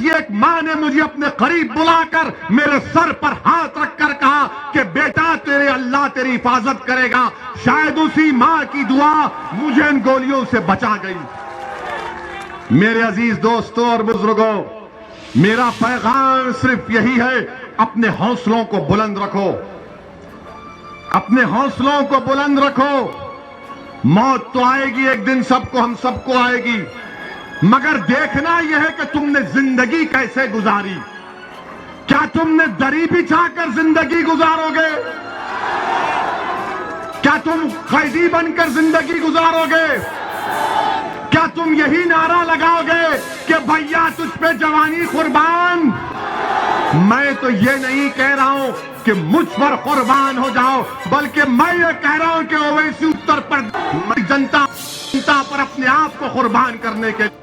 किसी एक मां ने मुझे अपने करीब बुलाकर मेरे सर पर हाथ रखकर कहा कि बेटा तेरे अल्लाह तेरी हिफाजत करेगा। शायद उसी मां की दुआ मुझे इन गोलियों से बचा गई। मेरे अजीज दोस्तों और बुजुर्गों, मेरा पैगाम सिर्फ यही है, अपने हौसलों को बुलंद रखो, अपने हौसलों को बुलंद रखो। मौत तो आएगी एक दिन, सबको, हम सबको आएगी, मगर देखना यह है कि तुमने जिंदगी कैसे गुजारी। क्या तुमने दरी बिछाकर जिंदगी गुजारोगे? क्या तुम कैदी बनकर जिंदगी गुजारोगे? क्या तुम यही नारा लगाओगे कि भैया तुझ पे जवानी कुर्बान? मैं तो ये नहीं कह रहा हूं कि मुझ पर कुर्बान हो जाओ, बल्कि मैं ये कह रहा हूं कि ओवैसी उत्तर प्रदेश जनता पर अपने आप को कुर्बान करने के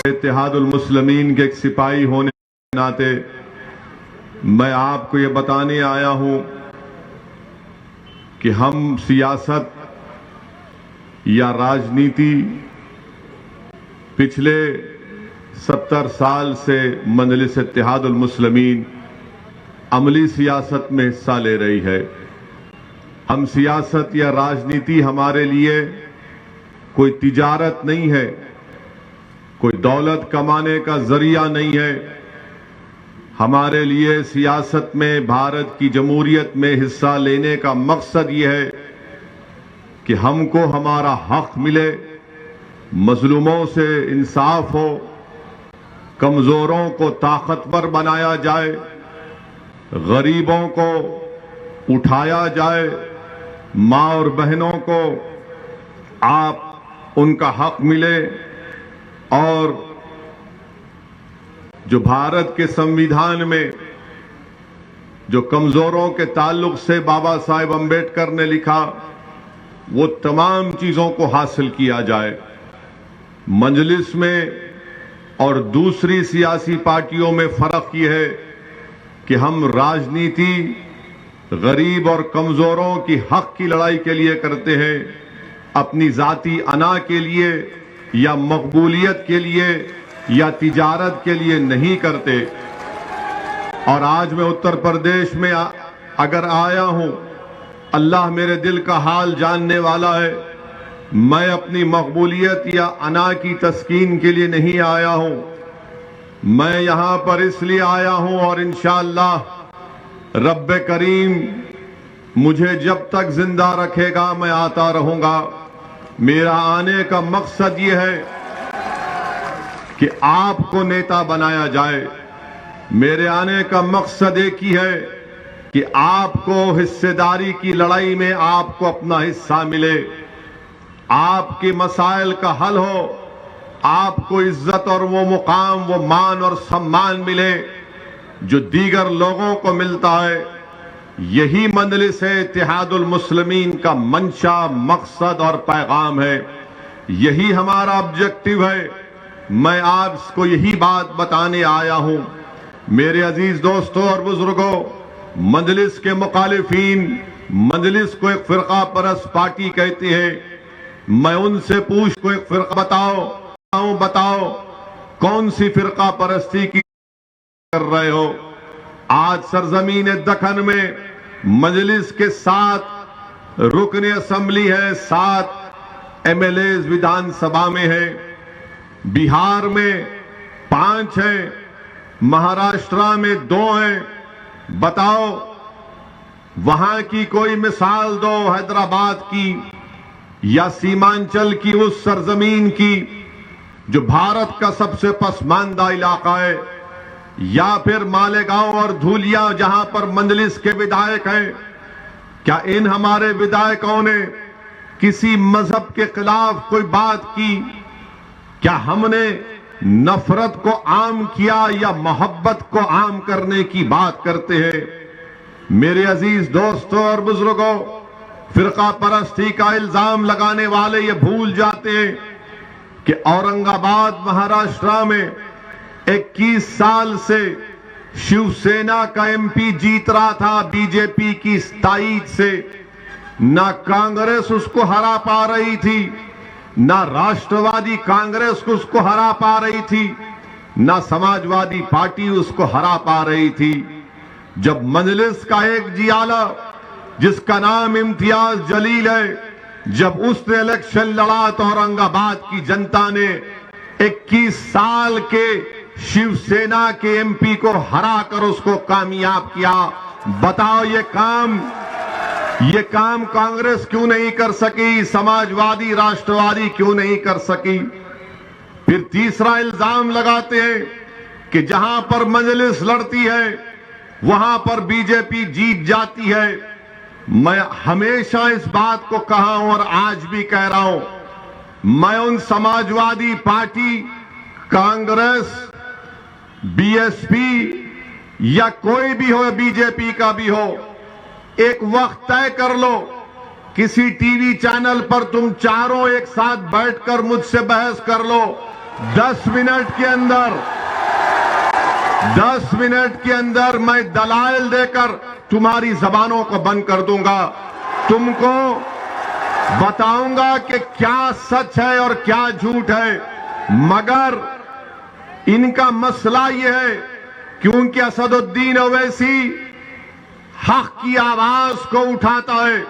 इत्तेहादुल मुस्लिमीन के एक सिपाही होने के नाते मैं आपको ये बताने आया हूं कि हम सियासत या राजनीति पिछले 70 साल से मजलिस इत्तेहादुल मुस्लिमीन अमली सियासत में हिस्सा ले रही है। हम सियासत या राजनीति हमारे लिए कोई तिजारत नहीं है, कोई दौलत कमाने का जरिया नहीं है। हमारे लिए सियासत में, भारत की जमहूरियत में हिस्सा लेने का मकसद ये है कि हमको हमारा हक मिले, मजलूमों से इंसाफ हो, कमजोरों को ताकतवर बनाया जाए, गरीबों को उठाया जाए, मां और बहनों को आप उनका हक मिले। और जो भारत के संविधान में जो कमजोरों के ताल्लुक से बाबा साहेब अम्बेडकर ने लिखा, वो तमाम चीजों को हासिल किया जाए। मजलिस में और दूसरी सियासी पार्टियों में फर्क यह है कि हम राजनीति गरीब और कमजोरों की हक की लड़ाई के लिए करते हैं, अपनी जाती अना के लिए या मकबूलियत के लिए या तिजारत के लिए नहीं करते। और आज मैं उत्तर प्रदेश में अगर आया हूं, अल्लाह मेरे दिल का हाल जानने वाला है। मैं अपनी मकबूलियत या अना की तस्कीन के लिए नहीं आया हूं, मैं यहां पर इसलिए आया हूं और इंशाअल्लाह रब्बे करीम मुझे जब तक जिंदा रखेगा मैं आता रहूंगा। मेरा आने का मकसद यह है कि आपको नेता बनाया जाए। मेरे आने का मकसद एक ही है कि आपको हिस्सेदारी की लड़ाई में आपको अपना हिस्सा मिले, आपके मसाइल का हल हो, आपको इज्जत और वो मुकाम, वो मान और सम्मान मिले जो दीगर लोगों को मिलता है। यही मजलिस इत्तेहादुल मुस्लिमीन का मंशा, मकसद और पैगाम है। यही हमारा ऑब्जेक्टिव है। मैं आपको यही बात बताने आया हूं। मेरे अजीज दोस्तों और बुजुर्गों, मजलिस के मुखालिफीन मजलिस को एक फिरका परस्त पार्टी कहते हैं। मैं उनसे पूछ को एक फिरका बताओ कौन सी फिरका परस्ती की कर रहे हो? आज सरजमीन दखन में मजलिस के 7 रुकन असेंबली है, 7 एमएलए विधानसभा में है, बिहार में 5 है, महाराष्ट्र में 2 हैं। बताओ वहां की कोई मिसाल दो, हैदराबाद की या सीमांचल की, उस सरजमीन की जो भारत का सबसे पसमानदा इलाका है, या फिर मालेगांव और धूलिया जहां पर मजलिस के विधायक हैं। क्या इन हमारे विधायकों ने किसी मजहब के खिलाफ कोई बात की? क्या हमने नफरत को आम किया या मोहब्बत को आम करने की बात करते हैं? मेरे अजीज दोस्तों और बुजुर्गों, फिरका परस्ती का इल्जाम लगाने वाले ये भूल जाते हैं कि औरंगाबाद महाराष्ट्र में 21 साल से शिवसेना का एमपी जीत रहा था बीजेपी की ताईद से। ना कांग्रेस उसको हरा पा रही थी, ना राष्ट्रवादी कांग्रेस उसको हरा पा रही थी, ना समाजवादी पार्टी उसको हरा पा रही थी। जब मजलिस का एक जियाला जिसका नाम इम्तियाज जलील है, जब उसने इलेक्शन लड़ा तो औरंगाबाद की जनता ने 21 साल के शिवसेना के एमपी को हराकर उसको कामयाब किया। बताओ ये काम कांग्रेस क्यों नहीं कर सकी, समाजवादी राष्ट्रवादी क्यों नहीं कर सकी? फिर तीसरा इल्जाम लगाते हैं कि जहां पर मजलिस लड़ती है वहां पर बीजेपी जीत जाती है। मैं हमेशा इस बात को कहा हूं और आज भी कह रहा हूं, मैं उन समाजवादी पार्टी, कांग्रेस, बीएसपी या कोई भी हो, बीजेपी का भी हो, एक वक्त तय कर लो, किसी टीवी चैनल पर तुम चारों एक साथ बैठकर मुझसे बहस कर लो। 10 मिनट के अंदर मैं दलाइल देकर तुम्हारी जबानों को बंद कर दूंगा। तुमको बताऊंगा कि क्या सच है और क्या झूठ है। मगर इनका मसला यह है क्योंकि असदुद्दीन ओवैसी हक की आवाज को उठाता है।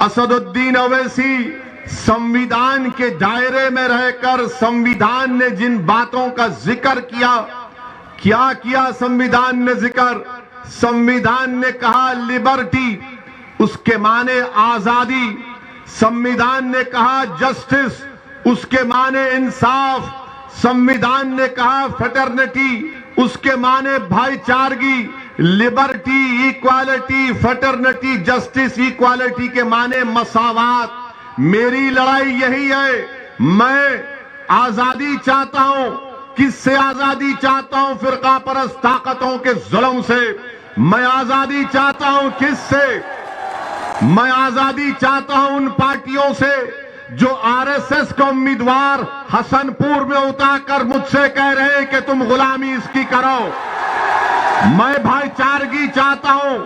असदुद्दीन ओवैसी संविधान के दायरे में रहकर संविधान ने जिन बातों का जिक्र किया, क्या किया संविधान ने जिक्र? संविधान ने कहा लिबर्टी, उसके माने आजादी। संविधान ने कहा जस्टिस, उसके माने इंसाफ। संविधान ने कहा फ्रेटर्निटी, उसके माने भाईचारगी। Liberty, equality, fraternity, justice, equality के माने मसावात। मेरी लड़ाई यही है। मैं आजादी चाहता हूं। किससे आजादी चाहता हूं? फिरका परस्त ताकतों के जुल्म से। मैं आजादी चाहता हूं किससे? मैं आजादी चाहता हूं उन पार्टियों से जो आरएसएस का उम्मीदवार हसनपुर में उतारकर मुझसे कह रहे हैं कि तुम गुलामी इसकी करो। मैं भाईचारगी चाहता हूं,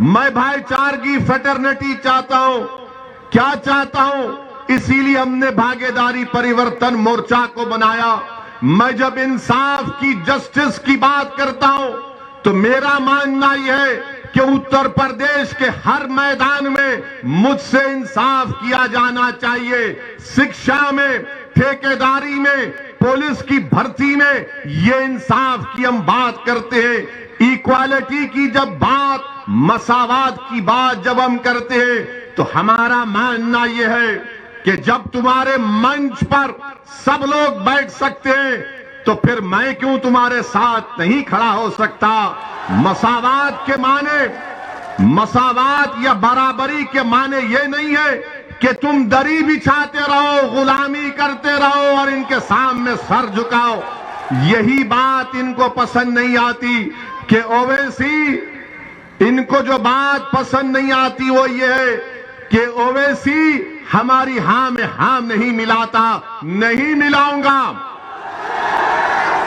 मैं भाईचारगी, फ्रेटर्निटी चाहता हूं। क्या चाहता हूं? इसीलिए हमने भागीदारी परिवर्तन मोर्चा को बनाया। मैं जब इंसाफ की, जस्टिस की बात करता हूं तो मेरा मानना यह है कि उत्तर प्रदेश के हर मैदान में मुझसे इंसाफ किया जाना चाहिए। शिक्षा में, ठेकेदारी में, पुलिस की भर्ती में ये इंसाफ की हम बात करते हैं। इक्वालिटी की जब बात, मसावात की बात जब हम करते हैं तो हमारा मानना यह है कि जब तुम्हारे मंच पर सब लोग बैठ सकते हैं तो फिर मैं क्यों तुम्हारे साथ नहीं खड़ा हो सकता? मसावात के माने, मसावात या बराबरी के माने ये नहीं है कि तुम दरी बिछाते रहो, गुलामी करते रहो और इनके सामने सर झुकाओ। यही बात इनको पसंद नहीं आती कि ओवैसी, इनको जो बात पसंद नहीं आती वो ये है कि ओवैसी हमारी हां में हां नहीं मिलाता। नहीं मिलाऊंगा,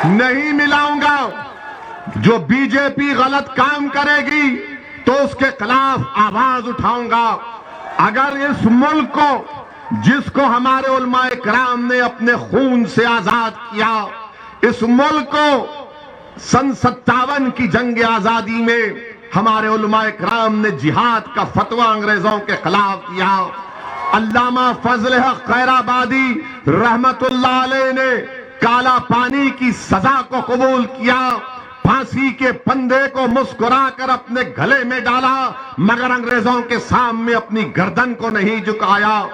नहीं मिलाऊंगा। जो बीजेपी गलत काम करेगी तो उसके खिलाफ आवाज उठाऊंगा। अगर इस मुल्क को, जिसको हमारे उलमाए किराम ने अपने खून से आजाद किया, इस मुल्क को सन 57 की जंग आजादी में हमारे उलमाए किराम ने जिहाद का फतवा अंग्रेजों के खिलाफ दिया। अल्लामा फजल हक खैराबादी रहमतुल्लाह अलैह ने काला पानी की सजा को कबूल किया, फांसी के फंदे को मुस्कुराकर अपने गले में डाला, मगर अंग्रेजों के सामने अपनी गर्दन को नहीं झुकाया।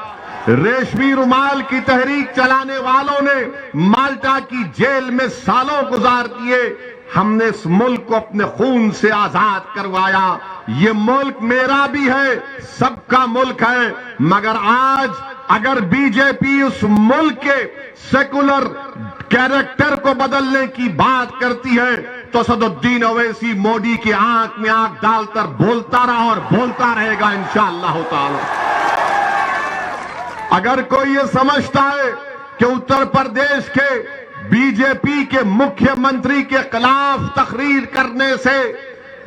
रेशमी रुमाल की तहरीक चलाने वालों ने माल्टा की जेल में सालों गुजार दिए। हमने इस मुल्क को अपने खून से आजाद करवाया। ये मुल्क मेरा भी है, सबका मुल्क है। मगर आज अगर बीजेपी उस मुल्क के सेकुलर कैरेक्टर को बदलने की बात करती है तो असदुद्दीन ओवैसी मोदी की आंख में आंख डालकर बोलता रहा और बोलता रहेगा इंशाअल्लाह ताला। अगर कोई ये समझता है कि उत्तर प्रदेश के बीजेपी के मुख्यमंत्री के खिलाफ तकरीर करने से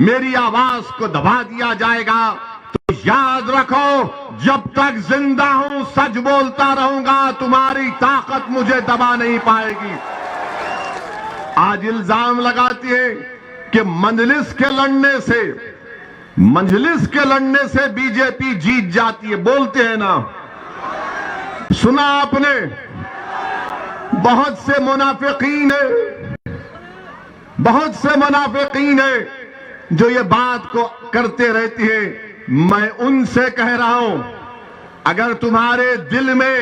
मेरी आवाज को दबा दिया जाएगा तो याद रखो, जब तक जिंदा हूं सच बोलता रहूंगा, तुम्हारी ताकत मुझे दबा नहीं पाएगी। आज इल्जाम लगाती है कि मजलिस के लड़ने से बीजेपी जीत जाती है। बोलते हैं ना, सुना आपने, बहुत से मुनाफिकीन है जो ये बात को करते रहती है। मैं उनसे कह रहा हूं, अगर तुम्हारे दिल में,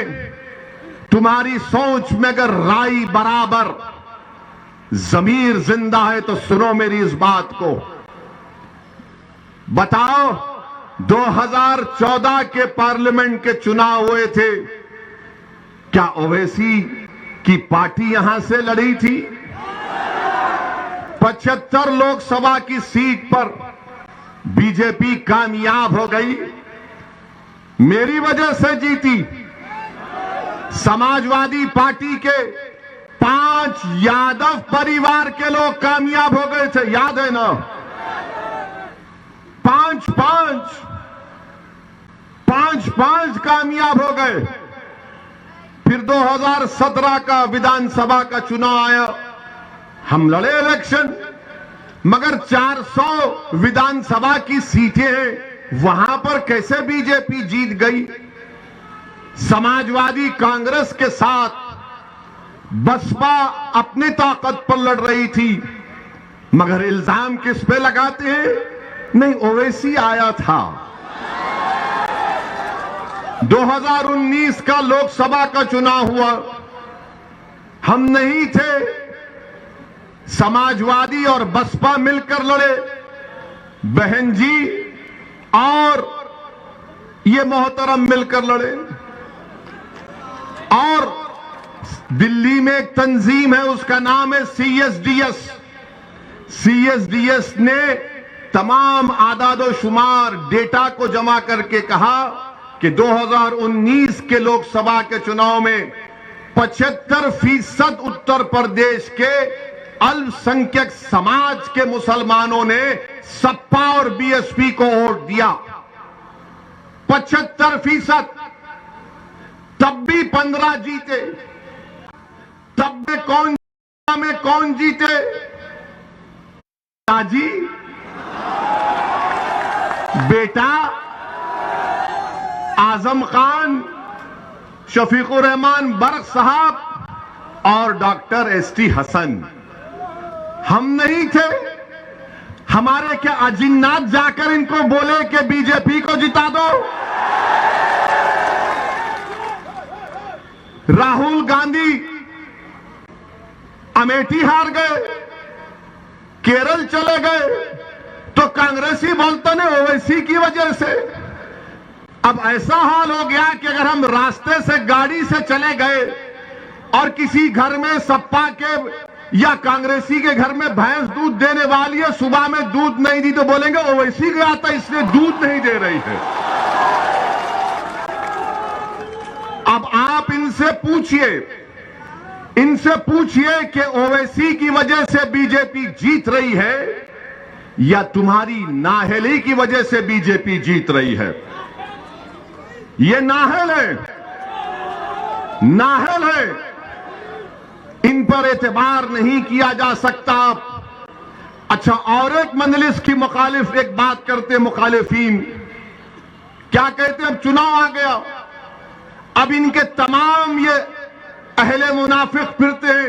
तुम्हारी सोच में अगर राई बराबर, ज़मीर जिंदा है तो सुनो मेरी इस बात को। बताओ, 2014 के पार्लियामेंट के चुनाव हुए थे, क्या ओवैसी की पार्टी यहां से लड़ी थी? 75 लोकसभा की सीट पर बीजेपी कामयाब हो गई, मेरी वजह से जीती। समाजवादी पार्टी के 5 यादव परिवार के लोग कामयाब हो गए थे, याद है ना? 5 कामयाब हो गए। फिर 2017 का विधानसभा का चुनाव आया, हम लड़े इलेक्शन, मगर 400 विधानसभा की सीटें हैं, वहां पर कैसे बीजेपी जीत गई? समाजवादी कांग्रेस के साथ बसपा अपनी ताकत पर लड़ रही थी, मगर इल्जाम किस पे लगाते हैं? नहीं, ओवैसी आया था। 2019 का लोकसभा का चुनाव हुआ, हम नहीं थे, समाजवादी और बसपा मिलकर लड़े, बहन जी और ये मोहतरम मिलकर लड़े। और दिल्ली में एक तंजीम है, उसका नाम है CSDS। CSDS ने तमाम आदादो-शुमार डेटा को जमा करके कहा कि 2019 के लोकसभा के चुनाव में 75% उत्तर प्रदेश के अल्पसंख्यक समाज के मुसलमानों ने सपा और BSP को वोट दिया। 75%। तब भी 15 जीते। तब में कौन जीते? जी बेटा आजम खान, शफीकुर रहमान बर्क साहब और डॉक्टर ST हसन। हम नहीं थे। हमारे क्या अजिन्नात जाकर इनको बोले कि बीजेपी को जिता दो? राहुल गांधी अमेठी हार गए, केरल चले गए, तो कांग्रेसी बोलते ने ओवैसी की वजह से। अब ऐसा हाल हो गया कि अगर हम रास्ते से गाड़ी से चले गए और किसी घर में सपा के या कांग्रेसी के घर में भैंस दूध देने वाली है, सुबह में दूध नहीं दी तो बोलेंगे ओवैसी गया था इसलिए दूध नहीं दे रही है। अब आप इनसे पूछिए कि ओवैसी की वजह से बीजेपी जीत रही है या तुम्हारी नाअहली की वजह से बीजेपी जीत रही है? ये नाअहल है, इन पर एतबार नहीं किया जा सकता। अच्छा, और एक मजलिस की मुखालिफ एक बात करते, मुखालिफीन क्या कहते? अब चुनाव आ गया, अब इनके तमाम ये अहले मुनाफिक फिरते हैं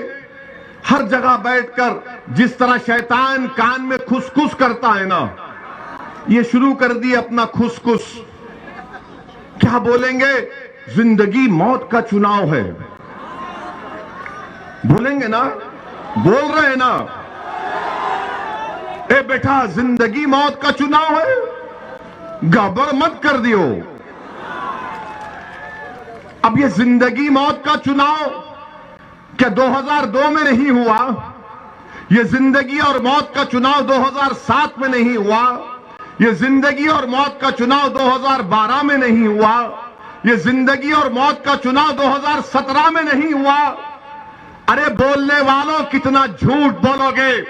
हर जगह बैठकर, जिस तरह शैतान कान में खुसखुस करता है ना, ये शुरू कर दिए अपना खुसखुस। क्या बोलेंगे? जिंदगी मौत का चुनाव है, बोलेंगे ना? बोल रहे हैं ना? ए बेटा, जिंदगी मौत का चुनाव है, गड़बड़ मत कर दियो। अब ये जिंदगी मौत का चुनाव क्या 2002 में नहीं हुआ? ये जिंदगी और मौत का चुनाव 2007 में नहीं हुआ? ये जिंदगी और मौत का चुनाव 2012 में नहीं हुआ? ये जिंदगी और मौत का चुनाव 2017 में नहीं हुआ? अरे बोलने वालों, कितना झूठ बोलोगे?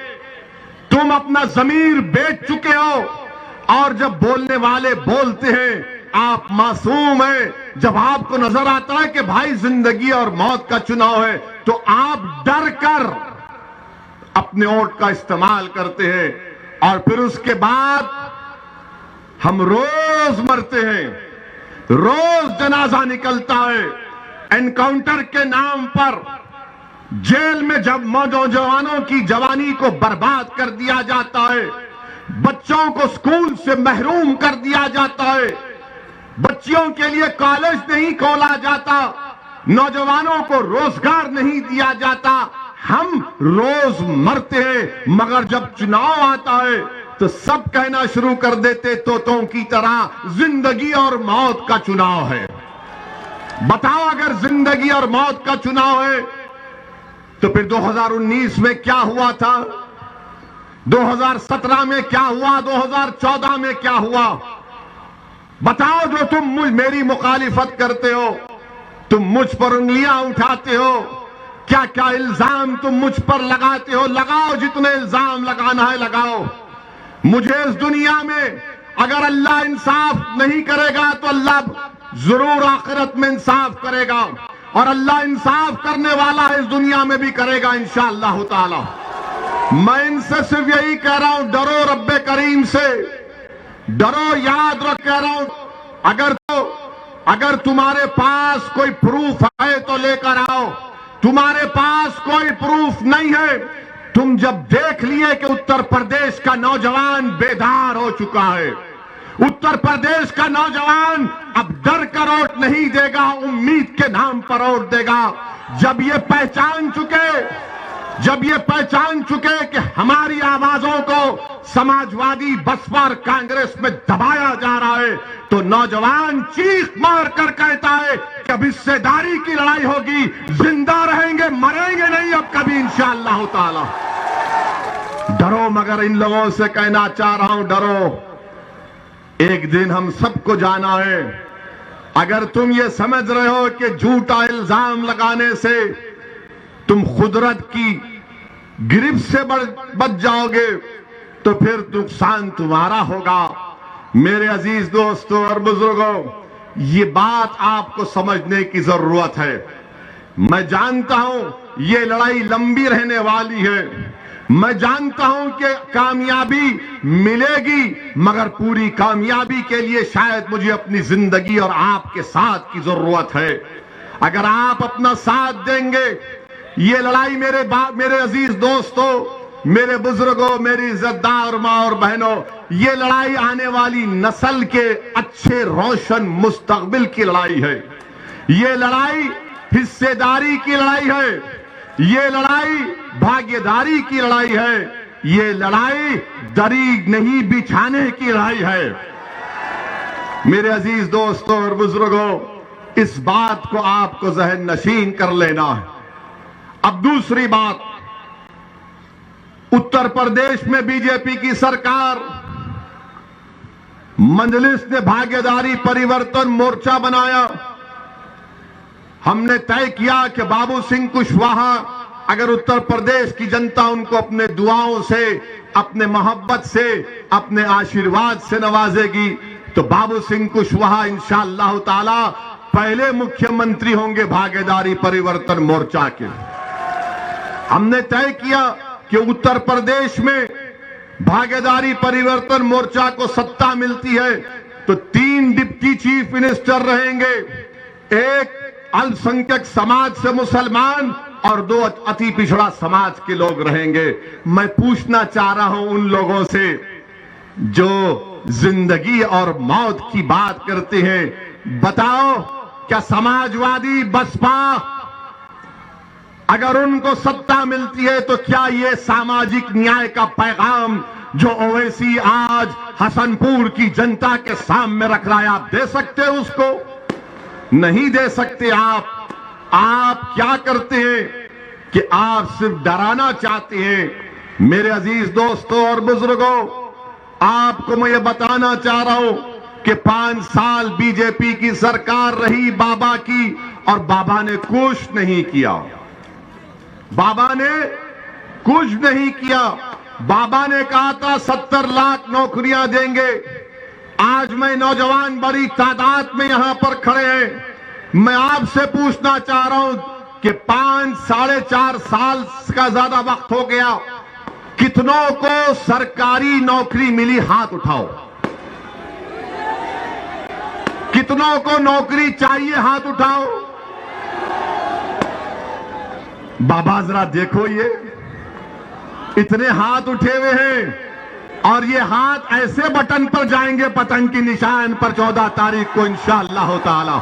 तुम अपना जमीर बेच चुके हो और जब बोलने वाले बोलते हैं आप मासूम हैं, जब आपको नजर आता है कि भाई जिंदगी और मौत का चुनाव है तो आप डर कर अपने वोट का इस्तेमाल करते हैं। और फिर उसके बाद हम रोज मरते हैं, रोज जनाजा निकलता है, एनकाउंटर के नाम पर जेल में जब नौजवानों की जवानी को बर्बाद कर दिया जाता है, बच्चों को स्कूल से महरूम कर दिया जाता है, बच्चियों के लिए कॉलेज नहीं खोला जाता, नौजवानों को रोजगार नहीं दिया जाता, हम रोज मरते हैं। मगर जब चुनाव आता है तो सब कहना शुरू कर देते तोतों की तरह जिंदगी और मौत का चुनाव है। बताओ अगर जिंदगी और मौत का चुनाव है तो फिर 2019 में क्या हुआ था, 2017 में क्या हुआ, 2014 में क्या हुआ? बताओ। जो तुम मेरी मुखालिफत करते हो, तुम मुझ पर उंगलियां उठाते हो, क्या क्या इल्जाम तुम मुझ पर लगाते हो, लगाओ जितने इल्जाम लगाना है लगाओ। मुझे इस दुनिया में अगर अल्लाह इंसाफ नहीं करेगा तो अल्लाह जरूर आखिरत में इंसाफ करेगा, और अल्लाह इंसाफ करने वाला है इस दुनिया में भी करेगा इंशाअल्लाह ताला। मैं इनसे सिर्फ यही कह रहा हूं, डरो रब्बे करीम से, डरो। याद रख कह रहा हूं, अगर तुम्हारे पास कोई प्रूफ है तो लेकर आओ, तुम्हारे पास कोई प्रूफ नहीं है, तुम जब देख लिए कि उत्तर प्रदेश का नौजवान बेदार हो चुका है, उत्तर प्रदेश का नौजवान अब डर कर वोट नहीं देगा, उम्मीद के नाम पर वोट देगा। जब ये पहचान चुके कि हमारी आवाजों को समाजवादी बसपा और कांग्रेस में दबाया जा रहा है, तो नौजवान चीख मार कर कहता है कि अब हिस्सेदारी की लड़ाई होगी, जिंदा रहेंगे, मरेंगे नहीं अब कभी इंशाअल्लाह ताला। डरो। मगर इन लोगों से कहना चाह रहा हूं, डरो। एक दिन हम सबको जाना है। अगर तुम ये समझ रहे हो कि झूठा इल्जाम लगाने से तुम कुदरत की गिरफ्त से बच जाओगे तो फिर नुकसान तुम्हारा होगा। मेरे अजीज दोस्तों और बुजुर्गों, ये बात आपको समझने की जरूरत है। मैं जानता हूं ये लड़ाई लंबी रहने वाली है, मैं जानता हूं कि कामयाबी मिलेगी, मगर पूरी कामयाबी के लिए शायद मुझे अपनी जिंदगी और आपके साथ की जरूरत है। अगर आप अपना साथ देंगे, ये लड़ाई मेरे अजीज दोस्तों, मेरे बुजुर्गों, मेरी इज्जतदार मां और बहनों, ये लड़ाई आने वाली नस्ल के अच्छे रोशन मुस्तकबिल की लड़ाई है। ये लड़ाई हिस्सेदारी की लड़ाई है, ये लड़ाई भागीदारी की लड़ाई है, ये लड़ाई दरी नहीं बिछाने की लड़ाई है। मेरे अजीज दोस्तों और बुजुर्गों, इस बात को आपको जहन नशीन कर लेना है। अब दूसरी बात, उत्तर प्रदेश में बीजेपी की सरकार, मजलिस ने भागीदारी परिवर्तन मोर्चा बनाया। हमने तय किया कि बाबू सिंह कुशवाहा, अगर उत्तर प्रदेश की जनता उनको अपने दुआओं से, अपने मोहब्बत से, अपने आशीर्वाद से नवाजेगी तो बाबू सिंह कुशवाहा इंशाअल्लाह ताला पहले मुख्यमंत्री होंगे भागीदारी परिवर्तन मोर्चा के। हमने तय किया कि उत्तर प्रदेश में भागीदारी परिवर्तन मोर्चा को सत्ता मिलती है तो 3 डिप्टी चीफ मिनिस्टर रहेंगे, एक अल्पसंख्यक समाज से मुसलमान और 2 अति पिछड़ा समाज के लोग रहेंगे। मैं पूछना चाह रहा हूं उन लोगों से जो जिंदगी और मौत की बात करते हैं, बताओ क्या समाजवादी बसपा अगर उनको सत्ता मिलती है तो क्या ये सामाजिक न्याय का पैगाम जो ओवैसी आज हसनपुर की जनता के सामने रख रहा है, आप दे सकते हो उसको? नहीं दे सकते। आप क्या करते हैं कि आप सिर्फ डराना चाहते हैं। मेरे अजीज दोस्तों और बुजुर्गों, आपको मैं ये बताना चाह रहा हूं कि 5 साल बीजेपी की सरकार रही बाबा की, और बाबा ने कुछ नहीं किया। बाबा ने कुछ नहीं किया। बाबा ने कहा था 70 लाख नौकरियां देंगे, आज मैं नौजवान बड़ी तादाद में यहां पर खड़े हैं। मैं आपसे पूछना चाह रहा हूं कि 5-4.5 साल का ज्यादा वक्त हो गया, कितनों को सरकारी नौकरी मिली? हाथ उठाओ। कितनों को नौकरी चाहिए? हाथ उठाओ। बाबा जरा देखो, ये इतने हाथ उठे हुए हैं और ये हाथ ऐसे बटन पर जाएंगे पतंग की निशान पर 14 तारीख को इंशाअल्लाह ताला।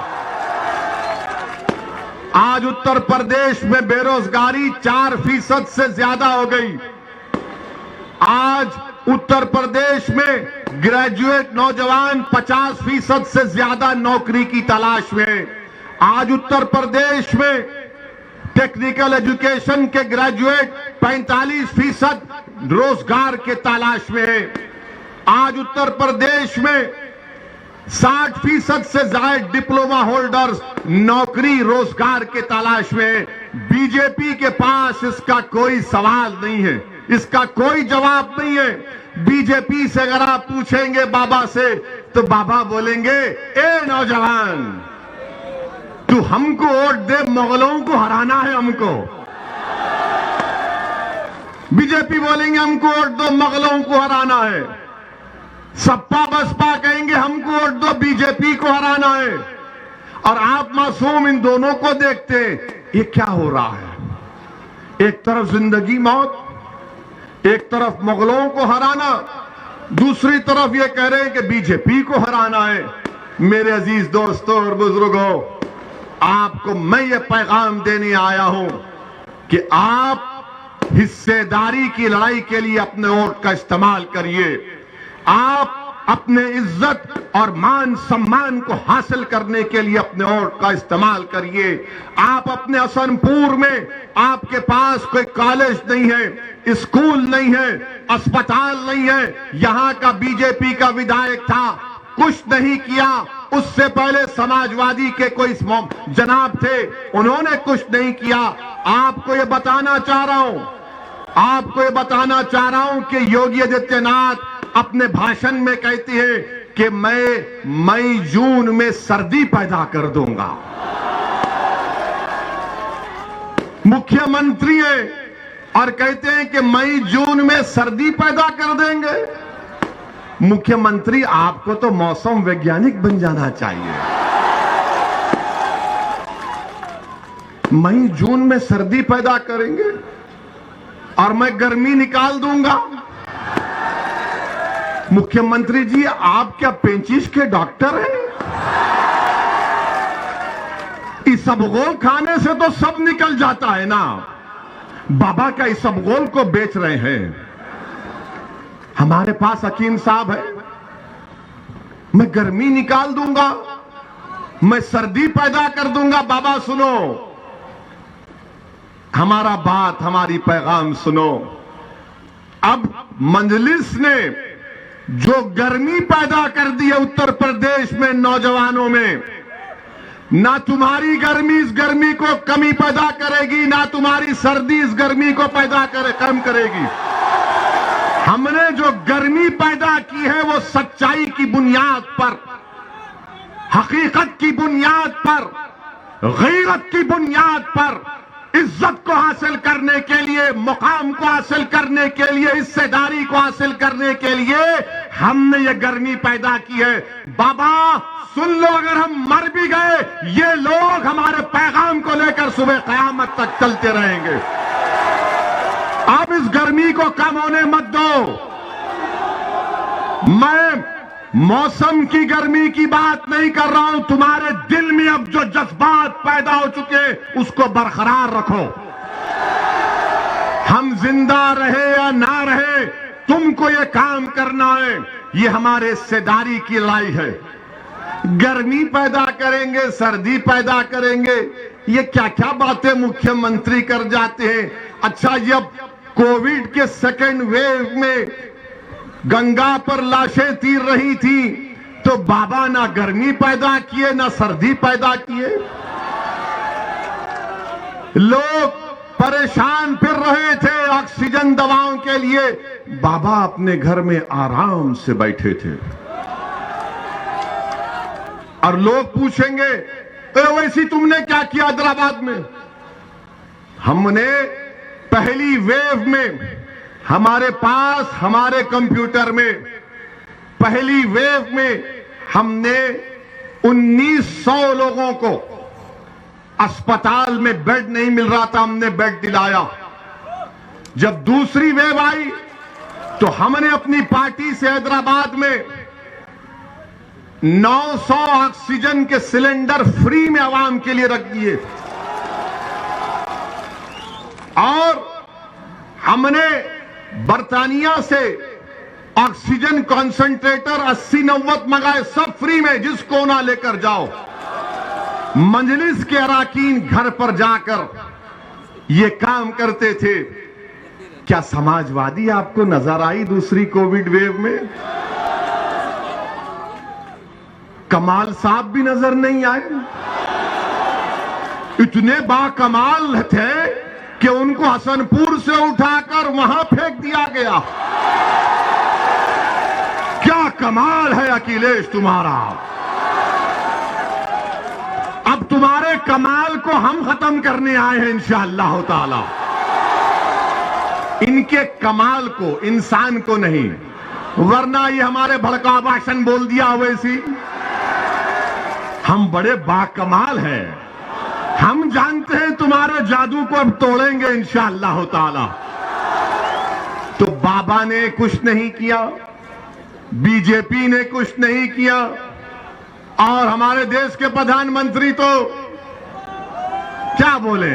आज उत्तर प्रदेश में बेरोजगारी 4% से ज्यादा हो गई। आज उत्तर प्रदेश में ग्रेजुएट नौजवान 50% से ज्यादा नौकरी की तलाश में। आज उत्तर प्रदेश में टेक्निकल एजुकेशन के ग्रेजुएट 45% रोजगार के तलाश में है। आज उत्तर प्रदेश में 60% से ज्यादा डिप्लोमा होल्डर्स नौकरी रोजगार के तलाश में है। बीजेपी के पास इसका कोई सवाल नहीं है, इसका कोई जवाब नहीं है। बीजेपी से अगर आप पूछेंगे बाबा से, तो बाबा बोलेंगे, ए नौजवान, तू हमको वोट दे, मुगलों को हराना है हमको। बीजेपी बोलेंगे हमको वोट दो, मुगलों को हराना है। सपा बसपा कहेंगे हमको वोट दो, बीजेपी को हराना है। और आप मासूम इन दोनों को देखते हैं, ये क्या हो रहा है? एक तरफ जिंदगी मौत, एक तरफ मुगलों को हराना, दूसरी तरफ ये कह रहे हैं कि बीजेपी को हराना है। मेरे अजीज दोस्तों और बुजुर्गों, आपको मैं ये पैगाम देने आया हूं कि आप हिस्सेदारी की लड़ाई के लिए अपने वोट का इस्तेमाल करिए। आप अपने इज्जत और मान सम्मान को हासिल करने के लिए अपने वोट का इस्तेमाल करिए। आप अपने हसनपुर में, आपके पास कोई कॉलेज नहीं है, स्कूल नहीं है, अस्पताल नहीं है। यहां का बीजेपी का विधायक था, कुछ नहीं किया। उससे पहले समाजवादी के कोई जनाब थे, उन्होंने कुछ नहीं किया। आपको ये बताना चाह रहा हूं, आपको ये बताना चाह रहा हूं कि योगी आदित्यनाथ अपने भाषण में कहती है कि मैं मई जून में सर्दी पैदा कर दूंगा। मुख्यमंत्री है और कहते हैं कि मई जून में सर्दी पैदा कर देंगे। मुख्यमंत्री, आपको तो मौसम वैज्ञानिक बन जाना चाहिए। मई जून में सर्दी पैदा करेंगे और मैं गर्मी निकाल दूंगा। मुख्यमंत्री जी, आप क्या पेंचिश के डॉक्टर हैं? इसबगोल खाने से तो सब निकल जाता है ना। बाबा का इसबगोल को बेच रहे हैं। हमारे पास हकीम साहब है, मैं गर्मी निकाल दूंगा, मैं सर्दी पैदा कर दूंगा। बाबा सुनो, हमारा बात, हमारी पैगाम सुनो। अब मजलिस ने जो गर्मी पैदा कर दी है उत्तर प्रदेश में नौजवानों में, ना तुम्हारी गर्मी इस गर्मी को कमी पैदा करेगी, ना तुम्हारी सर्दी इस गर्मी को कम करेगी। हमने जो गर्मी पैदा की है वो सच्चाई की बुनियाद पर, हकीकत की बुनियाद पर, गैरत की बुनियाद पर, इज्जत को हासिल करने के लिए, मुकाम को हासिल करने के लिए, हिस्सेदारी को हासिल करने के लिए हमने ये गर्मी पैदा की है। बाबा सुन लो, अगर हम मर भी गए, ये लोग हमारे पैगाम को लेकर सुबह कयामत तक चलते रहेंगे। अब इस गर्मी को कम होने मत दो। मैं मौसम की गर्मी की बात नहीं कर रहा हूं, तुम्हारे दिल में अब जो जज्बात पैदा हो चुके उसको बरकरार रखो। हम जिंदा रहे या ना रहे, तुमको ये काम करना है। ये हमारे हिस्सेदारी की लड़ाई है। गर्मी पैदा करेंगे, सर्दी पैदा करेंगे, ये क्या क्या बातें मुख्यमंत्री कर जाते हैं। अच्छा, जब कोविड के सेकेंड वेव में गंगा पर लाशें तीर रही थी, तो बाबा ना गर्मी पैदा किए ना सर्दी पैदा किए। लोग परेशान फिर रहे थे ऑक्सीजन दवाओं के लिए, बाबा अपने घर में आराम से बैठे थे। और लोग पूछेंगे ओवैसी तुमने क्या किया हैदराबाद में? हमने पहली वेव में हमारे पास हमारे कंप्यूटर में पहली वेव में हमने 1900 लोगों को अस्पताल में बेड नहीं मिल रहा था, हमने बेड दिलाया। जब दूसरी वेव आई तो हमने अपनी पार्टी से हैदराबाद में 900 ऑक्सीजन के सिलेंडर फ्री में आवाम के लिए रख दिए और हमने बर्तानिया से ऑक्सीजन कॉन्सेंट्रेटर 80-90 मंगाए, सब फ्री में, जिसको ना लेकर जाओ। मजलिस के अराकीन घर पर जाकर ये काम करते थे। क्या समाजवादी आपको नजर आई दूसरी कोविड वेव में? कमाल साहब भी नजर नहीं आए। इतने बाकमाल थे कि उनको हसनपुर से उठाकर वहां फेंक दिया गया। क्या कमाल है अखिलेश तुम्हारा। अब तुम्हारे कमाल को हम खत्म करने आए हैं इंशाअल्लाह ताला। इनके कमाल को, इंसान को नहीं, वरना ये हमारे भड़का भाषण बोल दिया वैसी। हम बड़े बाकमाल हैं। हम जानते हैं तुम्हारे जादू को अब तोड़ेंगे इंशाअल्लाह ताला। तो बाबा ने कुछ नहीं किया, बीजेपी ने कुछ नहीं किया और हमारे देश के प्रधानमंत्री तो क्या बोले।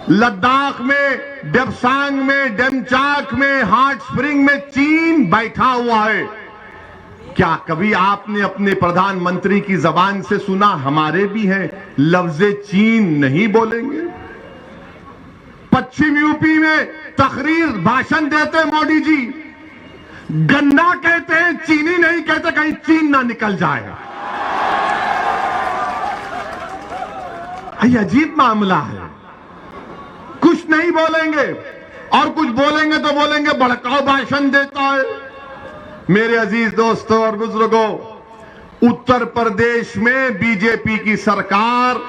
लद्दाख में, डेप्सांग में, डेमचाक में, हॉट स्प्रिंग में चीन बैठा हुआ है। क्या कभी आपने अपने प्रधानमंत्री की जबान से सुना हमारे भी हैं लफ्ज़े चीन नहीं बोलेंगे? पश्चिम यूपी में तकरीर भाषण देते मोदी जी, गन्ना कहते हैं, चीनी नहीं कहते, कहीं चीन ना निकल जाएगा। ये अजीब मामला है। कुछ नहीं बोलेंगे और कुछ बोलेंगे तो बोलेंगे भड़काऊ भाषण देता है। मेरे अजीज दोस्तों और बुजुर्गों, उत्तर प्रदेश में बीजेपी की सरकार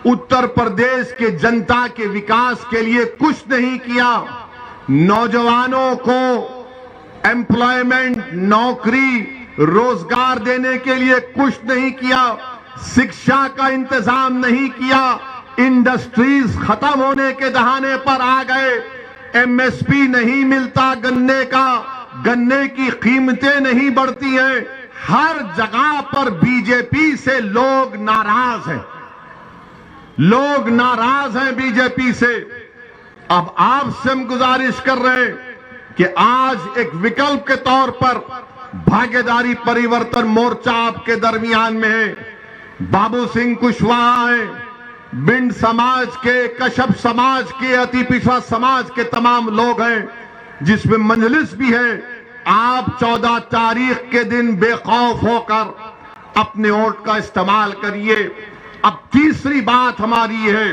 उत्तर प्रदेश के जनता के विकास के लिए कुछ नहीं किया। नौजवानों को एम्प्लॉयमेंट, नौकरी, रोजगार देने के लिए कुछ नहीं किया। शिक्षा का इंतजाम नहीं किया। इंडस्ट्रीज खत्म होने के दहाने पर आ गए। एमएसपी नहीं मिलता गन्ने का, गन्ने की कीमतें नहीं बढ़ती हैं। हर जगह पर बीजेपी से लोग नाराज हैं। लोग नाराज हैं बीजेपी से। अब आपसे हम गुजारिश कर रहे हैं कि आज एक विकल्प के तौर पर भागीदारी परिवर्तन मोर्चा आपके दरमियान में है। बाबू सिंह कुशवाहा हैं, बिंड समाज के, कश्यप समाज के, अति पिछड़ा समाज के तमाम लोग हैं, जिसमें मंजलिस भी है। आप 14 तारीख के दिन बेखौफ होकर अपने वोट का इस्तेमाल करिए। अब तीसरी बात हमारी है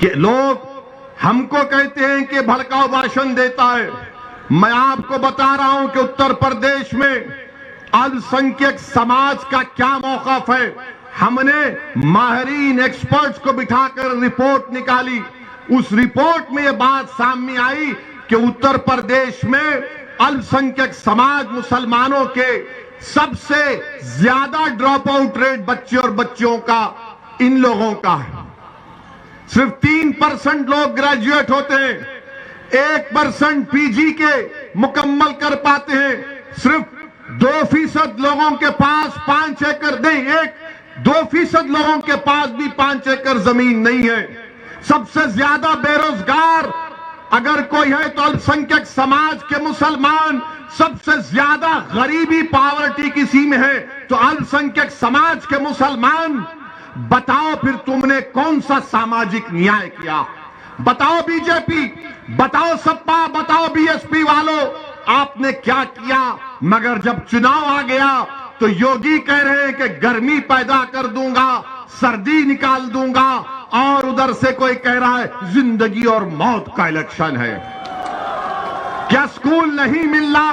कि लोग हमको कहते हैं कि भड़काऊ भाषण देता है। मैं आपको बता रहा हूं कि उत्तर प्रदेश में अल्पसंख्यक समाज का क्या मौकफ है। हमने माहिरीन एक्सपर्ट्स को बिठाकर रिपोर्ट निकाली। उस रिपोर्ट में यह बात सामने आई कि उत्तर प्रदेश में अल्पसंख्यक समाज मुसलमानों के सबसे ज्यादा ड्रॉप आउट रेट बच्चे और बच्चियों का इन लोगों का है। सिर्फ 3% लोग ग्रेजुएट होते हैं, 1% पीजी के मुकम्मल कर पाते हैं। सिर्फ 2% लोगों के पास 5 एकड़ नहीं, 2% लोगों के पास भी 5 एकड़ जमीन नहीं है। सबसे ज्यादा बेरोजगार अगर कोई है तो अल्पसंख्यक समाज के मुसलमान। सबसे ज्यादा गरीबी, पावर्टी किसी में है तो अल्पसंख्यक समाज के मुसलमान। बताओ फिर तुमने कौन सा सामाजिक न्याय किया? बताओ बीजेपी, बताओ सपा, बताओ बीएसपी वालों, आपने क्या किया? मगर जब चुनाव आ गया तो योगी कह रहे हैं कि गर्मी पैदा कर दूंगा, सर्दी निकाल दूंगा, और उधर से कोई कह रहा है जिंदगी और मौत का इलेक्शन है। क्या स्कूल नहीं मिल रहा?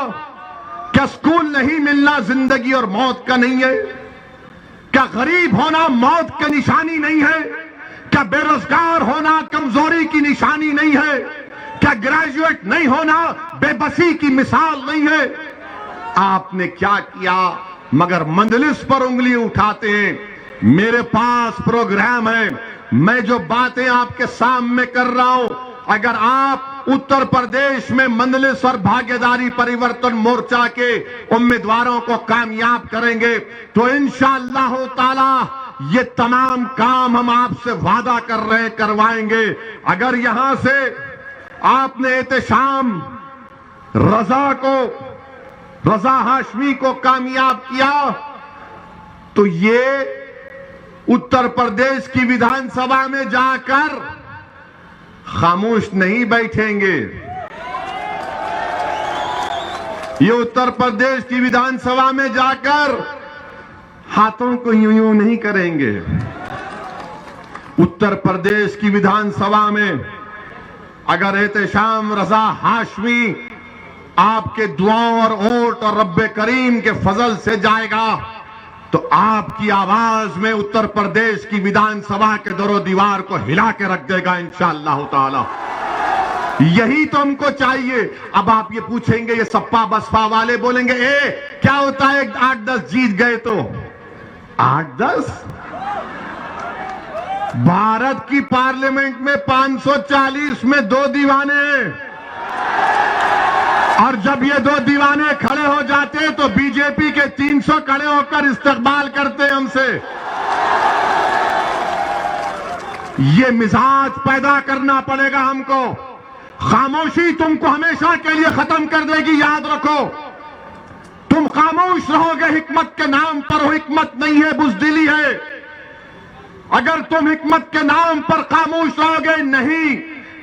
क्या स्कूल नहीं मिलना जिंदगी और मौत का नहीं है? क्या गरीब होना मौत की निशानी नहीं है? क्या बेरोजगार होना कमजोरी की निशानी नहीं है? क्या ग्रेजुएट नहीं होना बेबसी की मिसाल नहीं है? आपने क्या किया मगर मंजलिस पर उंगली उठाते हैं। मेरे पास प्रोग्राम है, मैं जो बातें आपके सामने कर रहा हूं, अगर आप उत्तर प्रदेश में मंजलिस और भागीदारी परिवर्तन मोर्चा के उम्मीदवारों को कामयाब करेंगे तो इंशाअल्लाह ताला ये तमाम काम हम आपसे वादा कर रहे हैं करवाएंगे। अगर यहां से आपने एहतशाम रजा हाशमी को कामयाब किया तो ये उत्तर प्रदेश की विधानसभा में जाकर खामोश नहीं बैठेंगे। ये उत्तर प्रदेश की विधानसभा में जाकर हाथों को यूं यूं नहीं करेंगे। उत्तर प्रदेश की विधानसभा में अगर एहतशाम रजा हाशमी आपके दुआओं और वोट और रब्बे करीम के फजल से जाएगा तो आपकी आवाज में उत्तर प्रदेश की विधानसभा के दरो दीवार को हिला के रख देगा इंशाअल्लाह ताला। यही तो हमको चाहिए। अब आप ये पूछेंगे, ये सपा बसपा वाले बोलेंगे क्या होता है 8-10 जीत गए तो 8-10? भारत की पार्लियामेंट में 540 में 2 दीवाने हैं और जब ये 2 दीवाने खड़े हो जाते हैं तो बीजेपी के 300 खड़े होकर इस्तकबाल करते हैं हमसे। ये मिजाज पैदा करना पड़ेगा हमको। खामोशी तुमको हमेशा के लिए खत्म कर देगी, याद रखो। तुम खामोश रहोगे हिकमत के नाम पर, हिकमत नहीं है बुज़दिली है। अगर तुम हिकमत के नाम पर खामोश रहोगे, नहीं,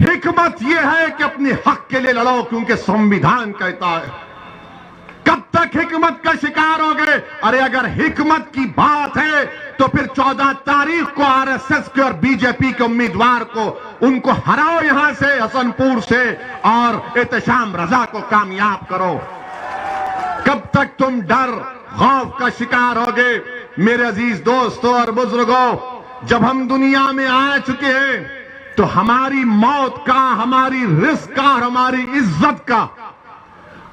हिकमत यह है कि अपने हक के लिए लड़ो क्योंकि संविधान कहता है। कब तक हिकमत का शिकार होगे? अरे अगर हिकमत की बात है तो फिर 14 तारीख को आरएसएस के और बीजेपी के उम्मीदवार को उनको हराओ यहां से, हसनपुर से, और एहतशाम रजा को कामयाब करो। कब तक तुम डर खौफ का शिकार होगे? मेरे अजीज दोस्तों और बुजुर्गों, जब हम दुनिया में आ चुके हैं तो हमारी मौत का, हमारी रिस्क का और हमारी इज्जत का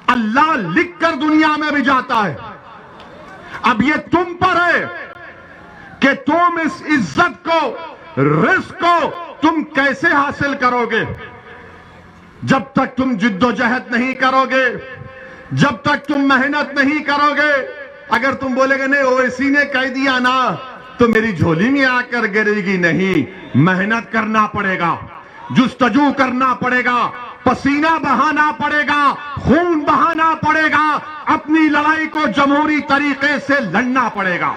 अल्लाह लिखकर दुनिया में भी जाता है। अब ये तुम पर है कि तुम इस इज्जत को, रिस्क को तुम कैसे हासिल करोगे। जब तक तुम जिद्दोजहद नहीं करोगे, जब तक तुम मेहनत नहीं करोगे, अगर तुम बोलेगे नहीं ओवैसी ने कह दिया ना तो मेरी झोली में आकर गिरेगी, नहीं, मेहनत करना पड़ेगा, जुस्तजू करना पड़ेगा, पसीना बहाना पड़ेगा, खून बहाना पड़ेगा, अपनी लड़ाई को जमहूरी तरीके से लड़ना पड़ेगा।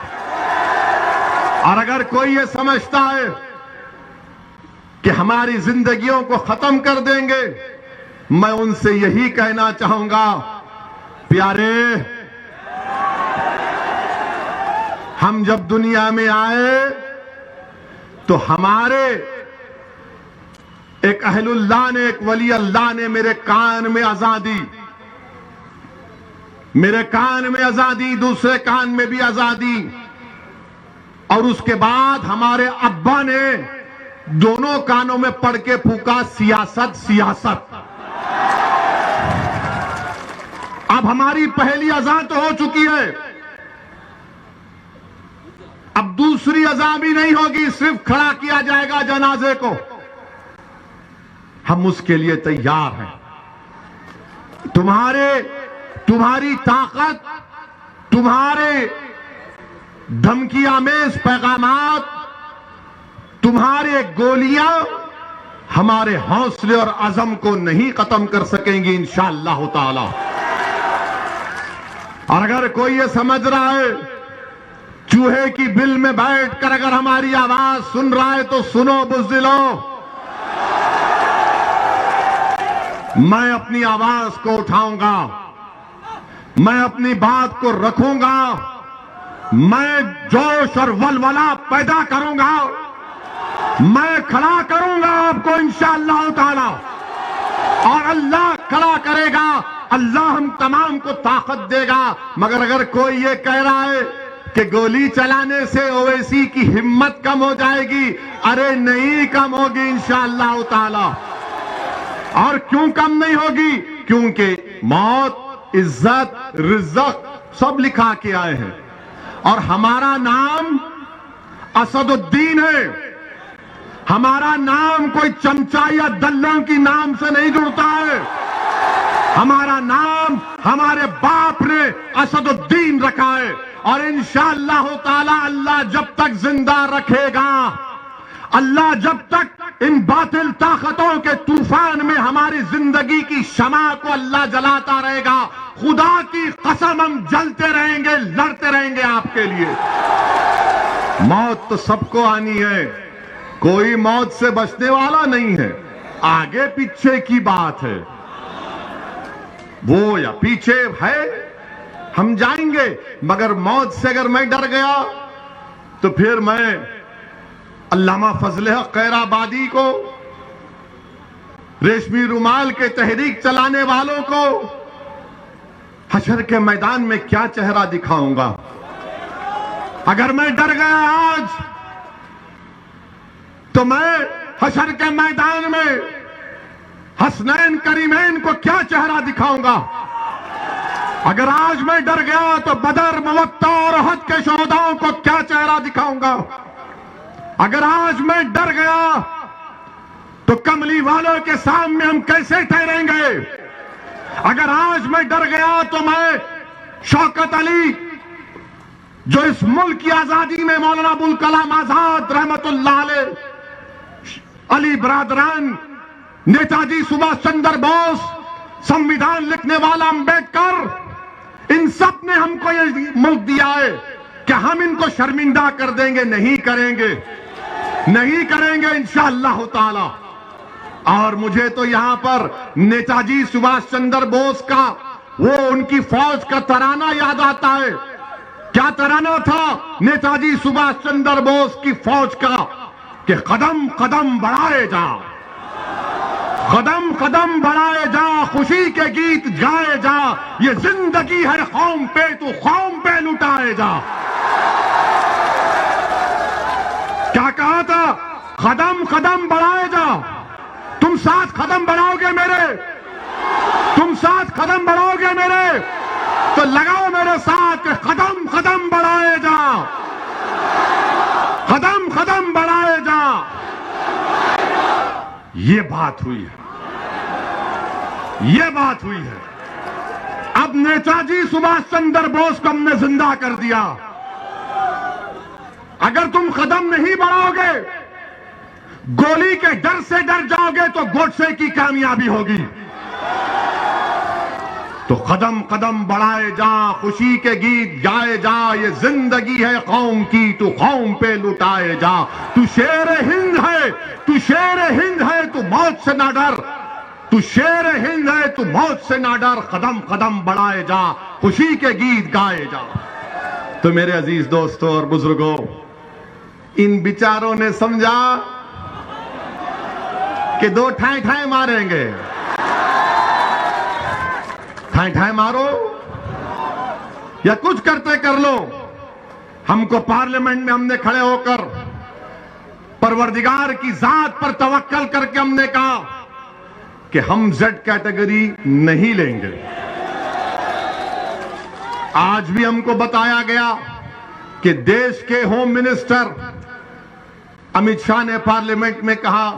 और अगर कोई ये समझता है कि हमारी जिंदगियों को खत्म कर देंगे, मैं उनसे यही कहना चाहूंगा, प्यारे, हम जब दुनिया में आए तो हमारे एक अहलुल्लाह ने, एक वली अल्लाह ने मेरे कान में अज़ान दी, मेरे कान में अज़ान दी, दूसरे कान में भी अज़ान दी, और उसके बाद हमारे अब्बा ने दोनों कानों में पढ़ के फूका, सियासत सियासत। अब हमारी पहली अज़ान तो हो चुकी है, अब दूसरी अज़ान भी नहीं होगी, सिर्फ खड़ा किया जाएगा जनाजे को। हम उसके लिए तैयार हैं। तुम्हारी ताकत, तुम्हारे धमकियामेज पैगामात, तुम्हारे गोलियां हमारे हौसले और अज़म को नहीं खत्म कर सकेंगी इंशाअल्लाह ताला। और अगर कोई ये समझ रहा है चूहे की बिल में बैठकर अगर हमारी आवाज सुन रहा है तो सुनो बुज़दिलों, मैं अपनी आवाज को उठाऊंगा, मैं अपनी बात को रखूंगा, मैं जोश और वलवला पैदा करूंगा, मैं खड़ा करूंगा आपको इंशाअल्लाह ताला, और अल्लाह खड़ा करेगा अल्लाह हम तमाम को ताकत देगा। मगर अगर कोई ये कह रहा है कि गोली चलाने से ओवैसी की हिम्मत कम हो जाएगी, अरे नहीं कम होगी इंशाअल्लाह ताला। और क्यों कम नहीं होगी? क्योंकि मौत, इज्जत, रिज़्क़ सब लिखा के आए हैं और हमारा नाम असदुद्दीन है। हमारा नाम कोई चमचा या दल्लों की नाम से नहीं जुड़ता है। हमारा नाम हमारे बाप ने असदुद्दीन रखा है और इंशाअल्लाह ताला अल्लाह जब तक जिंदा रखेगा, अल्लाह जब तक इन बातिल ताकतों के तूफान में हमारी जिंदगी की शमा को अल्लाह जलाता रहेगा, खुदा की कसम हम जलते रहेंगे, लड़ते रहेंगे आपके लिए। मौत तो सबको आनी है, कोई मौत से बचने वाला नहीं है। आगे पीछे की बात है, वो या पीछे है, हम जाएंगे। मगर मौत से अगर मैं डर गया तो फिर मैं अल्लामा फजले हक खैराबादी को, रेशमी रुमाल के तहरीक चलाने वालों को हशर के मैदान में क्या चेहरा दिखाऊंगा? अगर मैं डर गया आज तो मैं हशर के मैदान में हसनैन करीमैन को क्या चेहरा दिखाऊंगा? अगर आज मैं डर गया तो बदर, मुवत्ता और अहद के शोहदाओं को क्या चेहरा दिखाऊंगा? अगर आज मैं डर गया तो कमली वालों के सामने हम कैसे ठहरेंगे? अगर आज मैं डर गया तो मैं शौकत अली, जो इस मुल्क की आजादी में मौलाना अबुल कलाम आजाद रहमतुल्लाह अलैह, अली बरादरान, नेताजी सुभाष चंद्र बोस, संविधान लिखने वाला अंबेडकर, इन सब ने हमको ये मुल्क दिया है कि हम इनको शर्मिंदा कर देंगे? नहीं करेंगे, नहीं करेंगे इंशाअल्लाह ताला। और मुझे तो यहां पर नेताजी सुभाष चंद्र बोस का वो उनकी फौज का तराना याद आता है। क्या तराना था नेताजी सुभाष चंद्र बोस की फौज का? कि कदम कदम बढ़ाए जा, कदम कदम बढ़ाए जा, खुशी के गीत गाए जा, ये जिंदगी है कौम पे, तू कौम पे लुटाए जा। क्या कहा था? कदम कदम बढ़ाए जा। तुम 7 कदम बढ़ाओगे मेरे, तुम 7 कदम बढ़ाओगे मेरे, तो लगाओ मेरे साथ कदम कदम बढ़ाए जा, कदम कदम बढ़ाए जा। ये बात हुई है, ये बात हुई है। अब नेताजी सुभाष चंद्र बोस को हमने जिंदा कर दिया। अगर तुम कदम नहीं बढ़ाओगे, गोली के डर से डर जाओगे, तो गोडसे की कामयाबी होगी। तो कदम कदम बढ़ाए जा, खुशी के गीत गाए जा, ये जिंदगी है कौम की, तू कौम पे लुटाए जा। तू शेर हिंद है, तू शेर हिंद है, तू मौत से ना डर, तू शेर हिंद है, तू मौत से ना डर, कदम कदम बढ़ाए जा, खुशी के गीत गाए जा। तो मेरे अजीज दोस्तों और बुजुर्गों, इन बिचारों ने समझा कि 2 ठाए ठाए मारेंगे। ठाए ठाए मारो या कुछ करते कर लो। हमको पार्लियामेंट में हमने खड़े होकर परवरदिगार की जात पर तवक्कल करके हमने कहा कि हम Z कैटेगरी नहीं लेंगे। आज भी हमको बताया गया कि देश के होम मिनिस्टर अमित शाह ने पार्लियामेंट में कहा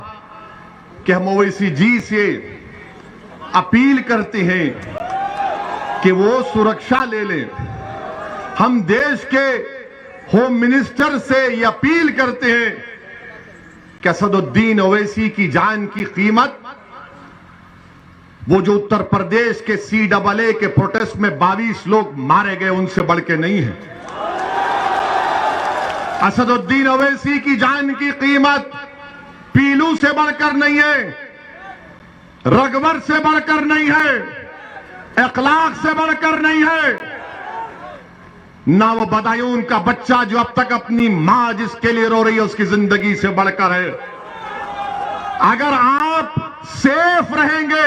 कि हम ओवैसी जी से अपील करते हैं कि वो सुरक्षा ले लें। हम देश के होम मिनिस्टर से ये अपील करते हैं कि असदुद्दीन ओवैसी की जान की कीमत, वो जो उत्तर प्रदेश के CAA के प्रोटेस्ट में 22 लोग मारे गए, उनसे बढ़ के नहीं है। असदुद्दीन ओवैसी की जान की कीमत पीलू से बढ़कर नहीं है, रगबर से बढ़कर नहीं है, अखलाक से बढ़कर नहीं है, ना वो बदायूं का बच्चा जो अब तक अपनी मां जिसके लिए रो रही है उसकी जिंदगी से बढ़कर है। अगर आप सेफ रहेंगे,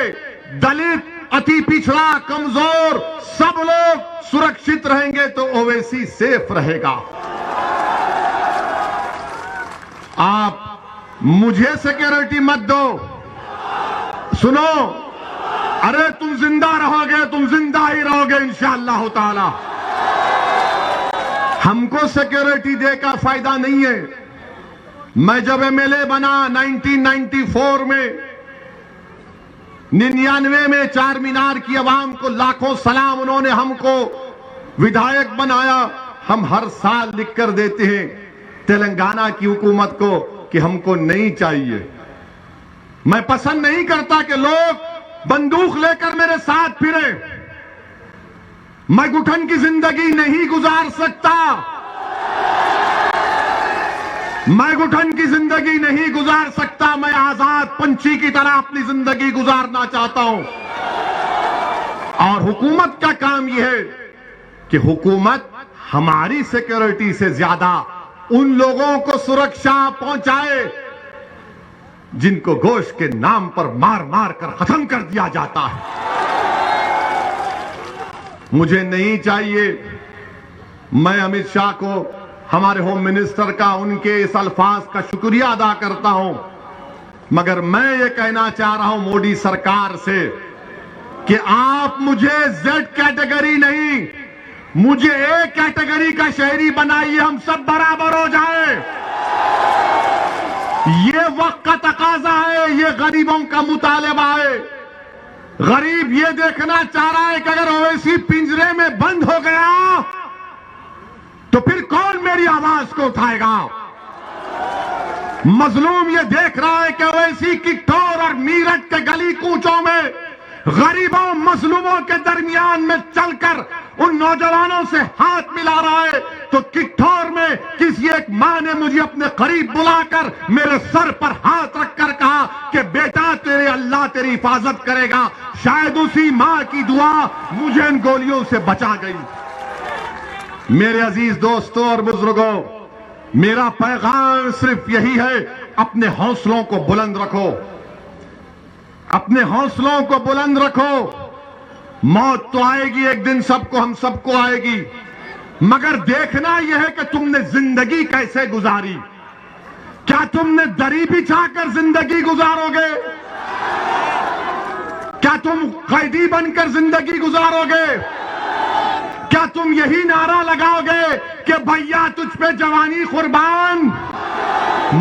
दलित अति पिछड़ा, कमजोर, सब लोग सुरक्षित रहेंगे तो ओवैसी सेफ रहेगा। आप मुझे सिक्योरिटी मत दो। सुनो, अरे तुम जिंदा रहोगे, तुम जिंदा ही रहोगे इंशाअल्लाह ताला। हमको सिक्योरिटी देकर फायदा नहीं है। मैं जब एमएलए बना 1994 में, 99 में चार मीनार की आवाम को लाखों सलाम, उन्होंने हमको विधायक बनाया। हम हर साल लिख कर देते हैं तेलंगाना की हुकूमत को कि हमको नहीं चाहिए। मैं पसंद नहीं करता कि लोग बंदूक लेकर मेरे साथ फिरे। मैं घुटन की जिंदगी नहीं गुजार सकता। मैं घुटन की जिंदगी नहीं गुजार सकता। मैं आजाद पंछी की तरह अपनी जिंदगी गुजारना चाहता हूं। और हुकूमत का काम यह है कि हुकूमत हमारी सिक्योरिटी से ज्यादा उन लोगों को सुरक्षा पहुंचाए जिनको गोश्त के नाम पर मार मार कर खत्म कर दिया जाता है। मुझे नहीं चाहिए। मैं अमित शाह को, हमारे होम मिनिस्टर का, उनके इस अल्फाज का शुक्रिया अदा करता हूं, मगर मैं ये कहना चाह रहा हूं मोदी सरकार से कि आप मुझे जेड कैटेगरी नहीं, मुझे ए कैटेगरी का शहरी बनाइए। हम सब बराबर हो जाए। ये वक्त का तकाजा है, ये गरीबों का मुतालबा है। गरीब ये देखना चाह रहा है कि अगर ओवैसी पिंजरे में बंद हो गया तो फिर कौन मेरी आवाज को उठाएगा। मजलूम ये देख रहा है कि ओवैसी की ठोर और मीरठ के गली कूचों में गरीबों मजलूमों के दरमियान में चलकर उन नौजवानों से हाथ मिला रहा है, तो किठौर में किसी एक मां ने मुझे अपने करीब बुलाकर मेरे सर पर हाथ रखकर कहा कि बेटा तेरे अल्लाह तेरी हिफाजत करेगा। शायद उसी मां की दुआ मुझे इन गोलियों से बचा गई। मेरे अजीज दोस्तों और बुजुर्गों, मेरा पैगाम सिर्फ यही है, अपने हौसलों को बुलंद रखो, अपने हौसलों को बुलंद रखो। मौत तो आएगी एक दिन, सबको, हम सबको आएगी, मगर देखना यह है कि तुमने जिंदगी कैसे गुजारी। क्या तुमने दरी बिछाकर जिंदगी गुजारोगे? क्या तुम कैदी बनकर जिंदगी गुजारोगे? क्या तुम यही नारा लगाओगे कि भैया तुझ पे जवानी कुर्बान?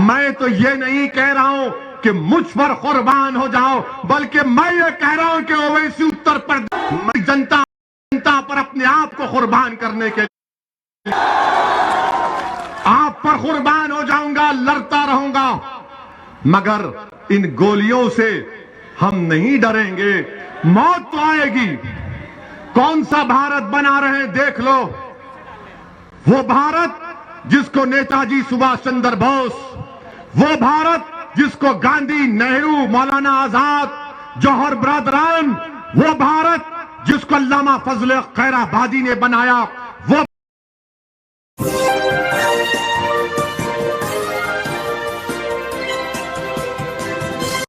मैं तो ये नहीं कह रहा हूं कि मुझ पर कुर्बान हो जाओ, बल्कि मैं ये कह रहा हूं कि ओवैसी उत्तर प्रदेश जनता पर अपने आप को कुर्बान करने के लिए आप पर कुर्बान हो जाऊंगा, लड़ता रहूंगा, मगर इन गोलियों से हम नहीं डरेंगे। मौत तो आएगी। कौन सा भारत बना रहे हैं देख लो। वो भारत जिसको नेताजी सुभाष चंद्र बोस, वो भारत जिसको गांधी, नेहरू, मौलाना आजाद, जौहर बिरादरान, वो भारत जिसको अल्लामा फजल खैराबादी ने बनाया,